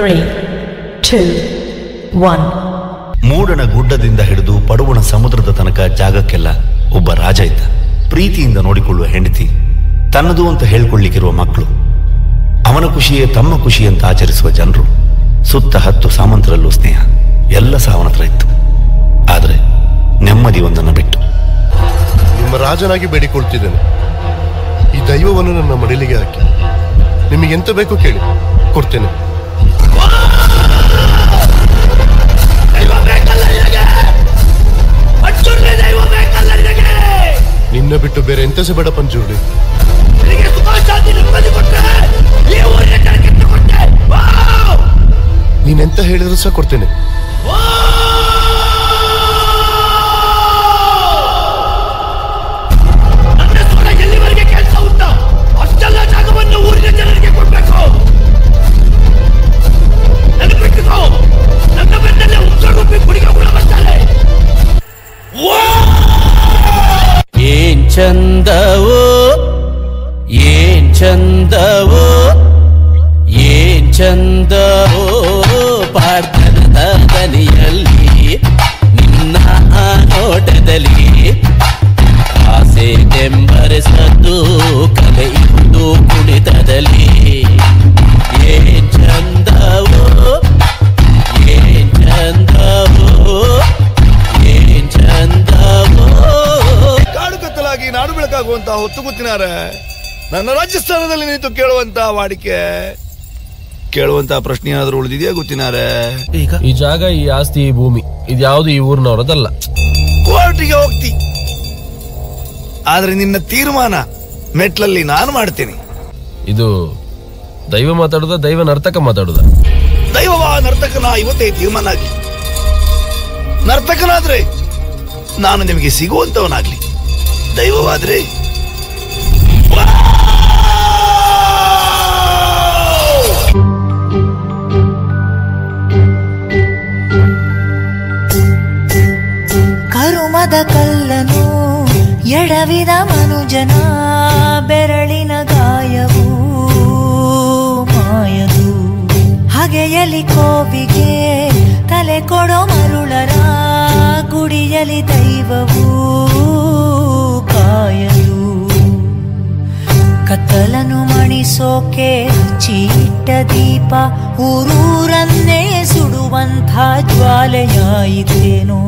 3, 2, 1. ಮೂಡಣ ಗುಡ್ಡದಿಂದ ಹಿಡಿದು ಪಡುವಣ ಸಮುದ್ರದ ತನಕ ಜಾಗಕ್ಕೆಲ್ಲ ಒಬ್ಬ ರಾಜ ಇದ್ದ. ಪ್ರೀತಿಯಿಂದ ನೋಡಿಕೊಳ್ಳುವ ಹೆಂಡತಿ, ತನ್ನದು ಅಂತ ಹೇಳ್ಕೊಳ್ಳಿಕ್ಕಿರುವ ಮಕ್ಕಳು, ಅವನ ಖುಷಿಯೇ ತಮ್ಮ ಖುಷಿ ಅಂತ ಆಚರಿಸುವ ಜನರು, ಸುತ್ತ 10 ಸಾಮಂತರಲ್ಲೂ ಸ್ನೇಹ, ಎಲ್ಲ ಸಹ ಅವನ ಹತ್ರ ಇತ್ತು. ಆದರೆ ನೆಮ್ಮದಿ ಒಂದನ್ನು ಬಿಟ್ಟು. ನಿಮ್ಮ ರಾಜನಾಗಿ ಬೇಡಿಕೊಳ್ತಿದ್ದೇನೆ, ಈ ದೈವವನ್ನು ನನ್ನ ಮಡಿಲಿಗೆ ಹಾಕಿ. ನಿಮಗೆಂತ ಬೇಕು ಕೇಳಿ, ಕೊಡ್ತೇನೆ. ನಿನ್ನ ಬಿಟ್ಟು ಬೇರೆ ಎಂತ ಸಹ ಬೇಡ ಪಂಜುರ್ಲಿ. ನೀನೆಂತ ಹೇಳಿದ್ರು ಸಹ ಕೊಡ್ತೇನೆ. ಎಲ್ಲಿವರೆಗೆ ಕೆಲಸ ಉಂಟು ಅಷ್ಟೆಲ್ಲ ಜಾಗವನ್ನು ಊರಿನ ಜನರಿಗೆ ಕೊಡ್ಬೇಕು. ನೆನಪಿಟ್ಟುಕೋ, ನನ್ನ ಬೆನ್ನಲ್ಲೇ ಉತ್ತರಗುಪ್ಪಿ ಕುಡಿಗೆ ಕೂಡ ಬರ್ತಾರೆ. ಏನ್ ಚಂದವೋ ಏನ್ ಚಂದವೋ ಏನ್ ಚಂದವೋ ಪಾರ್ಥನದ ದನಿಯಲ್ಲಿ ನಿನ್ನ ನೋಟದಲ್ಲಿ ಆಸೆ ಬೆಂಬರಿಸದ್ದು ಕಲೆಯುವುದು ಕುಣಿತದಲ್ಲಿ. ಏನ್ ಚಂದವೋ ಏನ್ ಚಂದವೋ ಏನ್ ಚಂದವೋ. ಕಾಡು ಕತ್ತಲಾಗಿ ನಾಡು ಬೆಳಕಾಗುವಂತ ಹೊತ್ತು ಗೊತ್ತಿನಾರೆ ನನ್ನ ರಾಜಸ್ಥಾನದಲ್ಲಿ ನಿಂತು ಕೇಳುವಂತ ವಾಡಿಕೆ, ಕೇಳುವಂತ ಪ್ರಶ್ನೆ ಏನಾದ್ರೂ ಉಳಿದಿದೆಯಾ ಗೊತ್ತಿನಾರೆ? ಈಗ ಈ ಜಾಗ, ಈ ಆಸ್ತಿ, ಈ ಭೂಮಿ ಇದ್ಯಾವುದು ಈ ಊರಿನವರದಲ್ಲ. ಕೋರ್ಟಿಗೆ ಹೋಗ್ತಿ, ಆದ್ರೆ ನಿನ್ನ ತೀರ್ಮಾನ ಮೆಟ್ಲಲ್ಲಿ ನಾನು ಮಾಡ್ತೇನೆ. ಇದು ದೈವ ಮಾತಾಡುದ, ದೈವ ನರ್ತಕ ಮಾತಾಡುದ? ದೈವವಾ ನರ್ತಕನ ಇವತ್ತೇ ತೀರ್ಮಾನ ಆಗ್ಲಿ. ನರ್ತಕನಾದ್ರೆ ನಾನು ನಿಮಗೆ ಸಿಗುವಂತವನಾಗ್ಲಿ, ದೈವವಾದ್ರೆ ಕರುಮದ ಕಲ್ಲನು ಎಡವಿದ ಮನುಜನ ಬೆರಳಿನ ಗಾಯವು ಮಾಯದು. ಹಗೆಯಲಿ ಕೋವಿಗೆ ತಲೆ ಕೊಡೋ ಮರುಳರ ಗುಡಿಯಲಿ ದೈವವು ಕಾಯದು. ಕತ್ತಲನು ಮಣಿಸೋಕೆ ಚೀಟ ದೀಪ ಊರೂರನ್ನೇ ಸುಡುವಂಥ ಜ್ವಾಲೆಯಾಯಿತೇನೋ.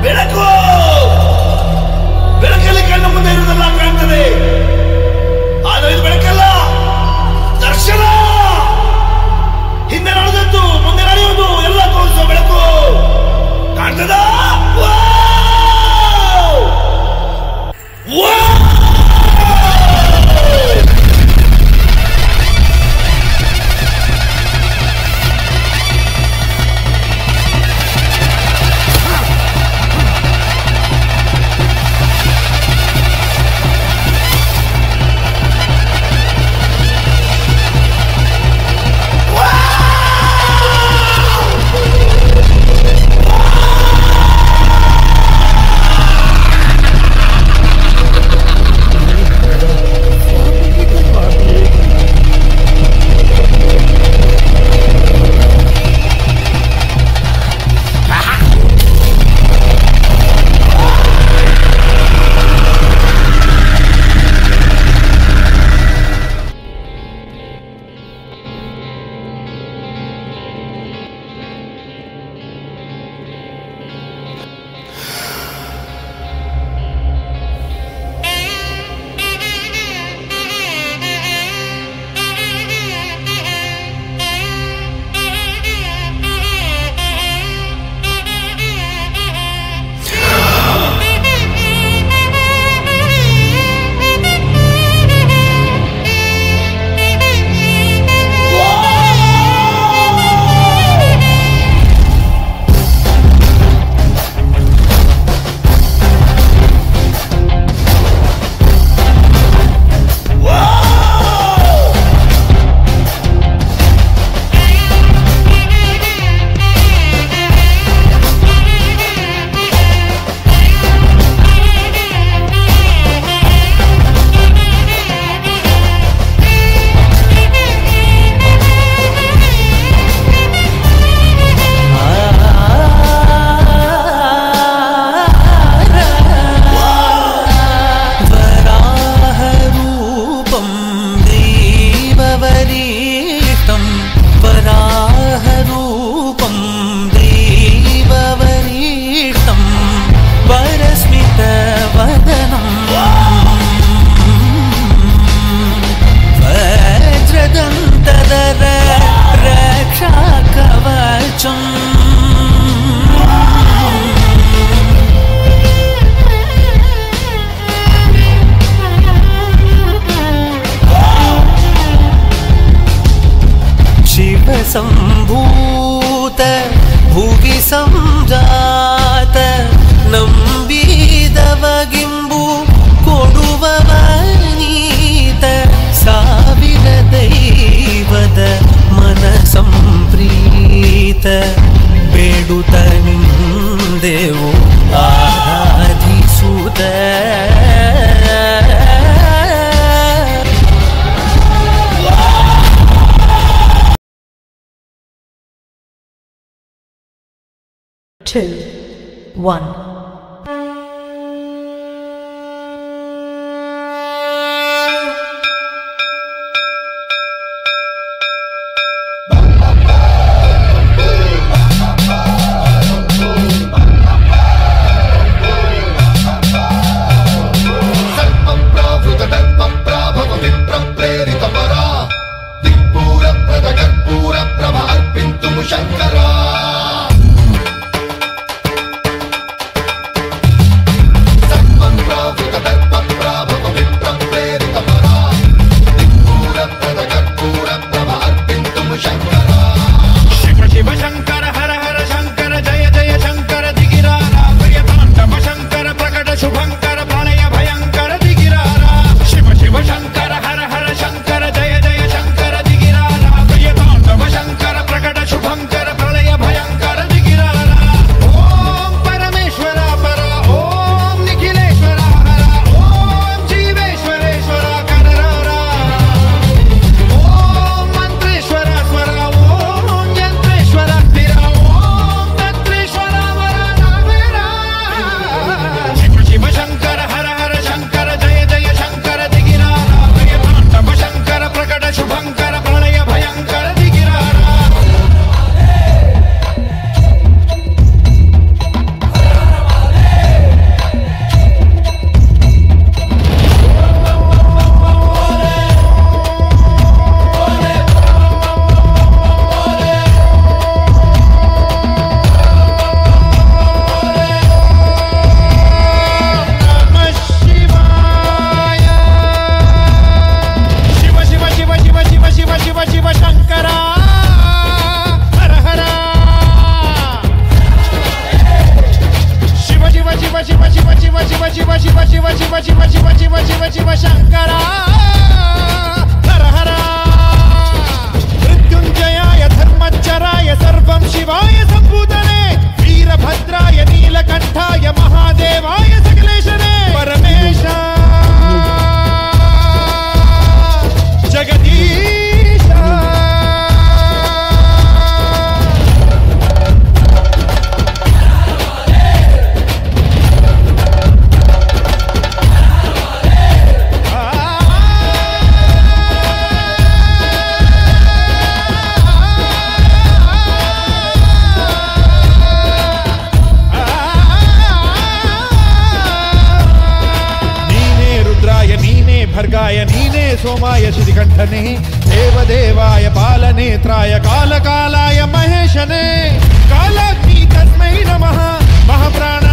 ಬೆಳಕು, ಬೆಳಕಲ್ಲಿ ಕಣ್ಣು ಮುಂದೆ ಇರುವುದೆಲ್ಲ ಕಾಣ್ತದೆ, ಆದರೆ ಇದು ಬೆಳಕಲ್ಲ, ದರ್ಶನ. ಹಿಂದೆ ನಡೆದದ್ದು ಮುಂದೆ ನಡೆಯುವುದು ಎಲ್ಲ ತೋರಿಸುವ ಬೆಳಕು ಕಾಣ್ತದ. ನುಡಿಯುತ್ತ ಬೇಡುತ್ತ ನಿಂದೆವು ಆರಾಧಿಸುತ್ತ. Two, one. सोमाय श्रीकंठने देवदेवाय बालनेत्राय कालकालाय महेशने कालाग्नि तस्मै नमः महाप्राण